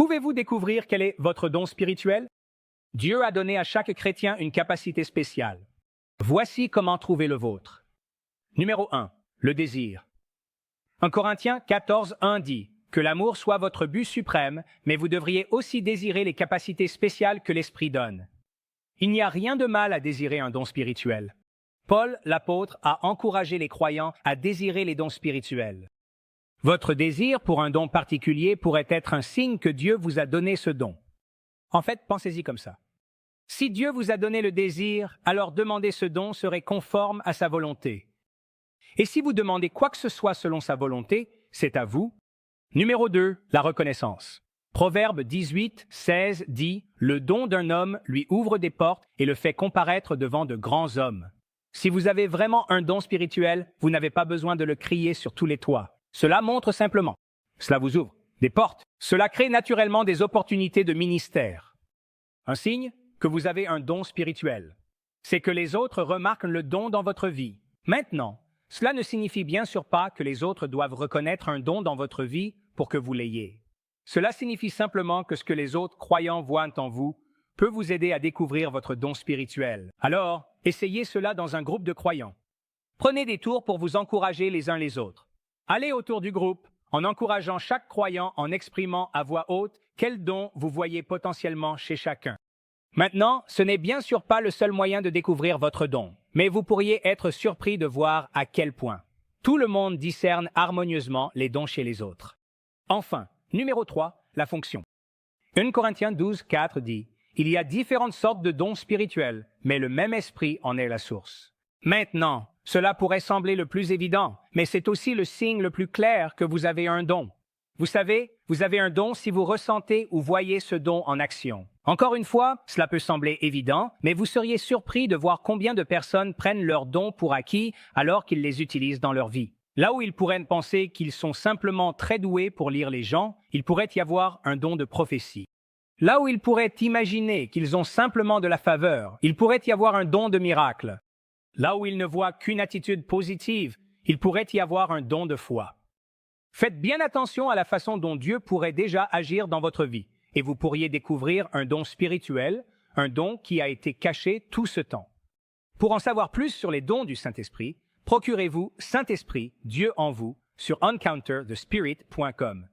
Pouvez-vous découvrir quel est votre don spirituel? Dieu a donné à chaque chrétien une capacité spéciale. Voici comment trouver le vôtre. Numéro 1. Le désir. 1 Corinthiens 14:1 dit que l'amour soit votre but suprême, mais vous devriez aussi désirer les capacités spéciales que l'Esprit donne. Il n'y a rien de mal à désirer un don spirituel. Paul, l'apôtre, a encouragé les croyants à désirer les dons spirituels. Votre désir pour un don particulier pourrait être un signe que Dieu vous a donné ce don. En fait, pensez-y comme ça. Si Dieu vous a donné le désir, alors demander ce don serait conforme à sa volonté. Et si vous demandez quoi que ce soit selon sa volonté, c'est à vous. Numéro 2, la reconnaissance. Proverbe 18:16 dit « Le don d'un homme lui ouvre des portes et le fait comparaître devant de grands hommes. » Si vous avez vraiment un don spirituel, vous n'avez pas besoin de le crier sur tous les toits. Cela montre simplement. Cela vous ouvre des portes. Cela crée naturellement des opportunités de ministère. Un signe que vous avez un don spirituel, c'est que les autres remarquent le don dans votre vie. Maintenant, cela ne signifie bien sûr pas que les autres doivent reconnaître un don dans votre vie pour que vous l'ayez. Cela signifie simplement que ce que les autres croyants voient en vous peut vous aider à découvrir votre don spirituel. Alors, essayez cela dans un groupe de croyants. Prenez des tours pour vous encourager les uns les autres. Allez autour du groupe en encourageant chaque croyant en exprimant à voix haute quel don vous voyez potentiellement chez chacun. Maintenant, ce n'est bien sûr pas le seul moyen de découvrir votre don, mais vous pourriez être surpris de voir à quel point tout le monde discerne harmonieusement les dons chez les autres. Enfin, numéro 3, la fonction. 1 Corinthiens 12:4 dit « Il y a différentes sortes de dons spirituels, mais le même esprit en est la source. » Maintenant, cela pourrait sembler le plus évident, mais c'est aussi le signe le plus clair que vous avez un don. Vous savez, vous avez un don si vous ressentez ou voyez ce don en action. Encore une fois, cela peut sembler évident, mais vous seriez surpris de voir combien de personnes prennent leurs dons pour acquis alors qu'ils les utilisent dans leur vie. Là où ils pourraient penser qu'ils sont simplement très doués pour lire les gens, il pourrait y avoir un don de prophétie. Là où ils pourraient imaginer qu'ils ont simplement de la faveur, il pourrait y avoir un don de miracle. Là où ils ne voient qu'une attitude positive, il pourrait y avoir un don de foi. Faites bien attention à la façon dont Dieu pourrait déjà agir dans votre vie, et vous pourriez découvrir un don spirituel, un don qui a été caché tout ce temps. Pour en savoir plus sur les dons du Saint-Esprit, procurez-vous Saint-Esprit, Dieu en vous, sur encounterthespirit.com.